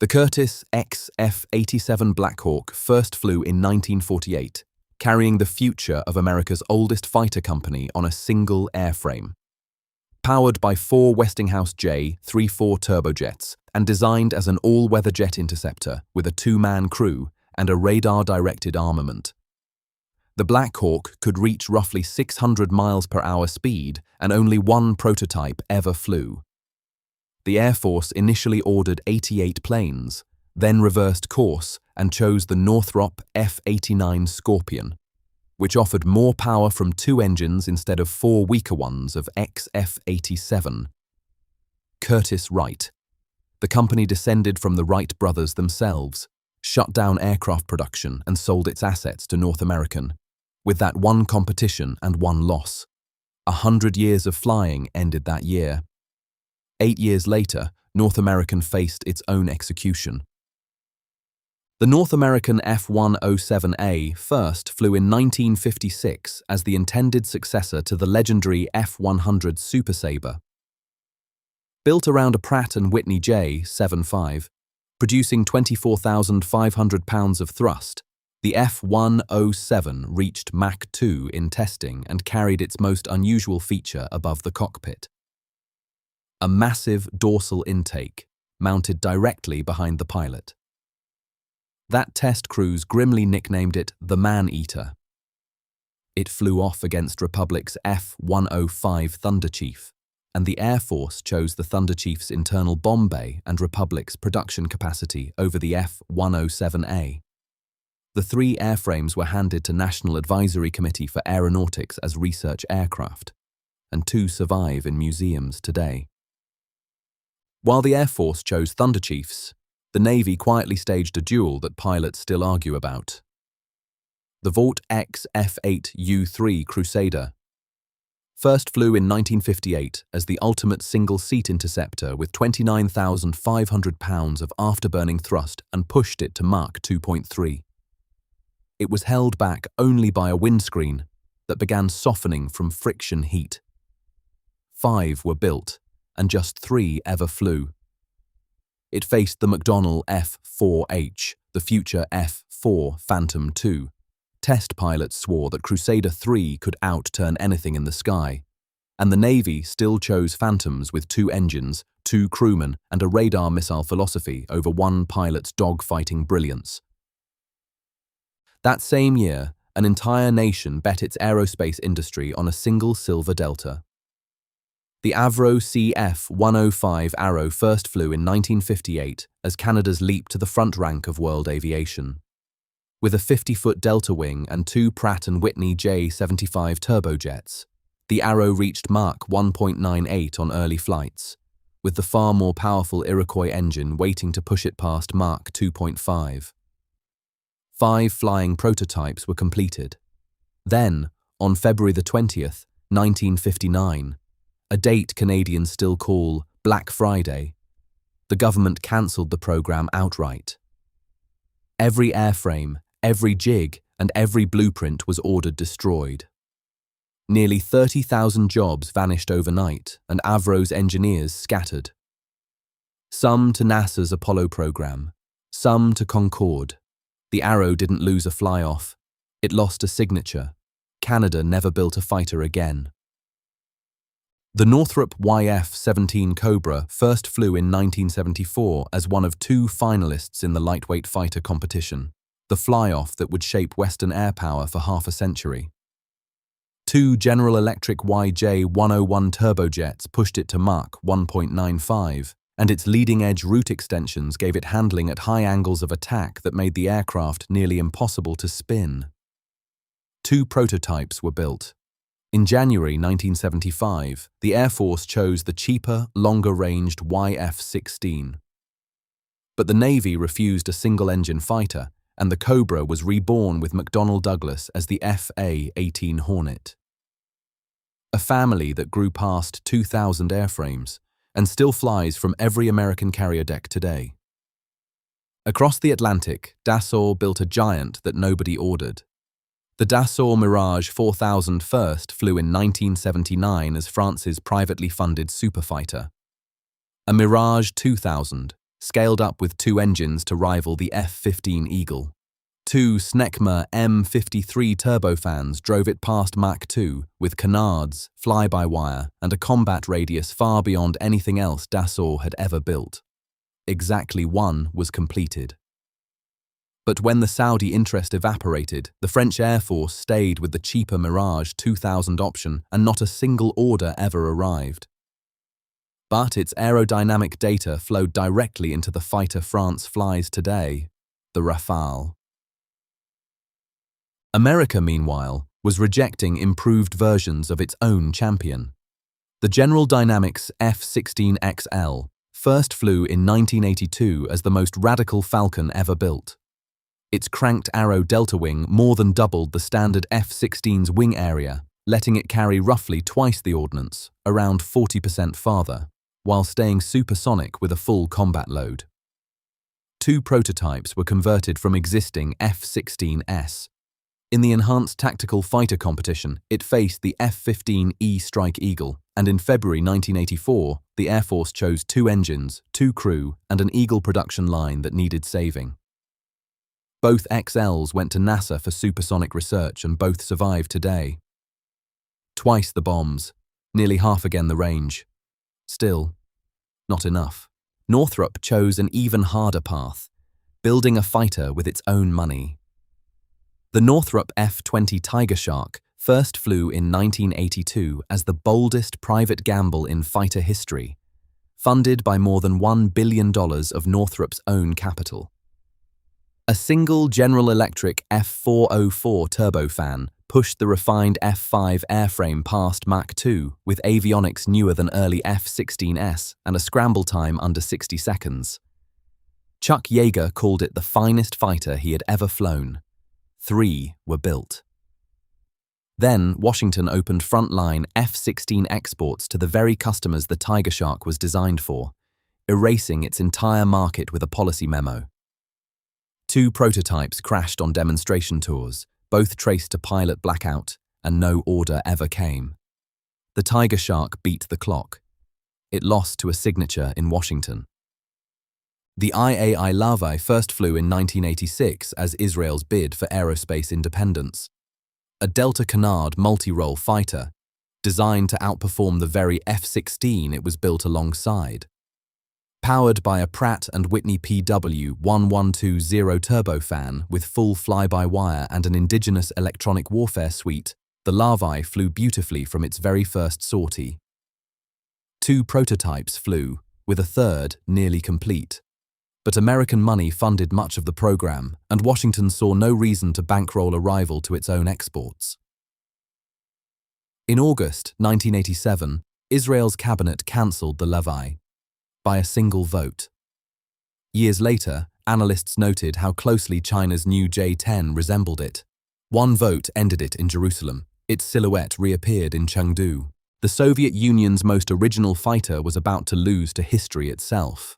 The Curtiss F-87 Blackhawk first flew in 1948, carrying the future of America's oldest fighter company on a single airframe. Powered by 4 Westinghouse J-34 turbojets and designed as an all-weather jet interceptor with a 2-man crew and a radar-directed armament. The Blackhawk could reach roughly 600 miles per hour speed, and only one prototype ever flew. The Air Force initially ordered 88 planes, then reversed course and chose the Northrop F-89 Scorpion, which offered more power from 2 engines instead of 4 weaker ones of F-87. Curtiss Wright. The company descended from the Wright brothers themselves, shut down aircraft production and sold its assets to North American, with that one competition and one loss. 100 years of flying ended that year. 8 years later, North American faced its own execution. The North American F-107A first flew in 1956 as the intended successor to the legendary F-100 Super Sabre. Built around a Pratt & Whitney J-75, producing 24,500 pounds of thrust, the F-107 reached Mach 2 in testing and carried its most unusual feature above the cockpit: a massive dorsal intake mounted directly behind the pilot. That test cruise grimly nicknamed it the Man-Eater. It flew off against Republic's F-105 Thunder Chief, and the Air Force chose the Thunder Chief's internal bomb bay and Republic's production capacity over the F-107A. The 3 airframes were handed to National Advisory Committee for Aeronautics as research aircraft, and 2 survive in museums today. While the Air Force chose Thunder Chiefs, the Navy quietly staged a duel that pilots still argue about. The Vought X F-8U-3 Crusader first flew in 1958 as the ultimate single-seat interceptor with 29,500 pounds of afterburning thrust and pushed it to Mach 2.3. It was held back only by a windscreen that began softening from friction heat. 5 were built, and just 3 ever flew. It faced the McDonnell F-4H, the future F-4 Phantom II. Test pilots swore that Crusader 3 could outturn anything in the sky, and the Navy still chose Phantoms with 2 engines, 2 crewmen, and a radar missile philosophy over one pilot's dog-fighting brilliance. That same year, an entire nation bet its aerospace industry on a single silver delta. The Avro CF-105 Arrow first flew in 1958 as Canada's leap to the front rank of world aviation. With a 50-foot delta wing and 2 Pratt & Whitney J-75 turbojets, the Arrow reached Mach 1.98 on early flights, with the far more powerful Iroquois engine waiting to push it past Mach 2.5. 5 flying prototypes were completed. Then, on February 20th, 1959, a date Canadians still call Black Friday, the government cancelled the program outright. Every airframe, every jig, and every blueprint was ordered destroyed. Nearly 30,000 jobs vanished overnight, and Avro's engineers scattered. Some to NASA's Apollo program, some to Concorde. The Arrow didn't lose a fly-off. It lost a signature. Canada never built a fighter again. The Northrop YF-17 Cobra first flew in 1974 as one of 2 finalists in the lightweight fighter competition, the fly-off that would shape Western air power for half a century. 2 General Electric YJ-101 turbojets pushed it to Mach 1.95, and its leading-edge route extensions gave it handling at high angles of attack that made the aircraft nearly impossible to spin. 2 prototypes were built. In January 1975, the Air Force chose the cheaper, longer-ranged YF-16. But the Navy refused a single-engine fighter, and the Cobra was reborn with McDonnell Douglas as the FA-18 Hornet. A family that grew past 2,000 airframes, and still flies from every American carrier deck today. Across the Atlantic, Dassault built a giant that nobody ordered. The Dassault Mirage 4000 first flew in 1979 as France's privately funded superfighter. A Mirage 2000, scaled up with 2 engines to rival the F-15 Eagle. 2 Snecma M53 turbofans drove it past Mach 2 with canards, fly-by-wire, and a combat radius far beyond anything else Dassault had ever built. Exactly one was completed. But when the Saudi interest evaporated, the French Air Force stayed with the cheaper Mirage 2000 option and not a single order ever arrived. But its aerodynamic data flowed directly into the fighter France flies today, the Rafale. America, meanwhile, was rejecting improved versions of its own champion. The General Dynamics F-16XL first flew in 1982 as the most radical Falcon ever built. Its cranked arrow delta wing more than doubled the standard F-16's wing area, letting it carry roughly twice the ordnance, around 40% farther, while staying supersonic with a full combat load. 2 prototypes were converted from existing F-16S. In the Enhanced Tactical Fighter competition, it faced the F-15E Strike Eagle, and in February 1984, the Air Force chose 2 engines, 2 crew, and an Eagle production line that needed saving. Both XLs went to NASA for supersonic research and both survive today. Twice the bombs, nearly half again the range. Still, not enough. Northrop chose an even harder path, building a fighter with its own money. The Northrop F-20 Tigershark first flew in 1982 as the boldest private gamble in fighter history, funded by more than $1 billion of Northrop's own capital. A single General Electric F-404 turbofan pushed the refined F-5 airframe past Mach 2 with avionics newer than early F-16S and a scramble time under 60 seconds. Chuck Yeager called it the finest fighter he had ever flown. 3 were built. Then, Washington opened frontline F-16 exports to the very customers the Tigershark was designed for, erasing its entire market with a policy memo. 2 prototypes crashed on demonstration tours, both traced to pilot blackout, and no order ever came. The Tigershark beat the clock. It lost to a signature in Washington. The IAI Lavi first flew in 1986 as Israel's bid for aerospace independence. A Delta Canard multi-role fighter, designed to outperform the very F-16 it was built alongside. Powered by a Pratt & Whitney PW1120 turbofan with full fly-by-wire and an indigenous electronic warfare suite, the Lavi flew beautifully from its very first sortie. 2 prototypes flew, with a third nearly complete. But American money funded much of the program, and Washington saw no reason to bankroll a rival to its own exports. In August 1987, Israel's cabinet cancelled the Lavi by a single vote. Years later, analysts noted how closely China's new J-10 resembled it. 1 vote ended it in Jerusalem. Its silhouette reappeared in Chengdu. The Soviet Union's most original fighter was about to lose to history itself.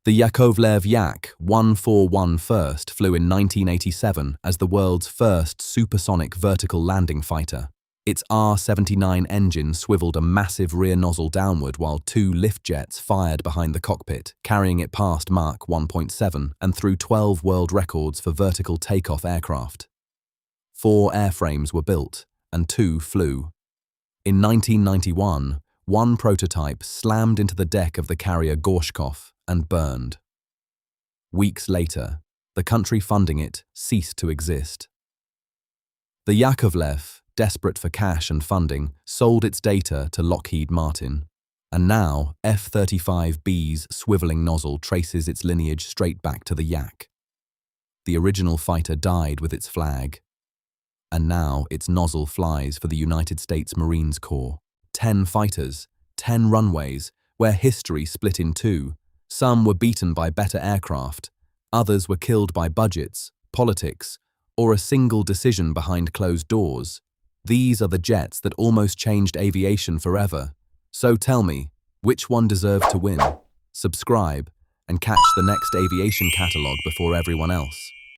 The Yakovlev Yak-141 first flew in 1987 as the world's first supersonic vertical landing fighter. Its R-79 engine swiveled a massive rear nozzle downward while 2 lift jets fired behind the cockpit, carrying it past Mach 1.7 and through 12 world records for vertical takeoff aircraft. 4 airframes were built, and 2 flew. In 1991, 1 prototype slammed into the deck of the carrier Gorshkov and burned. Weeks later, the country funding it ceased to exist. The Yakovlev, desperate for cash and funding, sold its data to Lockheed Martin, and now F-35B's swiveling nozzle traces its lineage straight back to the Yak. The original fighter died with its flag, and now its nozzle flies for the United States Marines Corps. 10 fighters, 10 runways, where history split in 2. Some were beaten by better aircraft, others were killed by budgets, politics, or a single decision behind closed doors. These are the jets that almost changed aviation forever. So tell me, which one deserved to win? Subscribe and catch the next aviation catalogue before everyone else.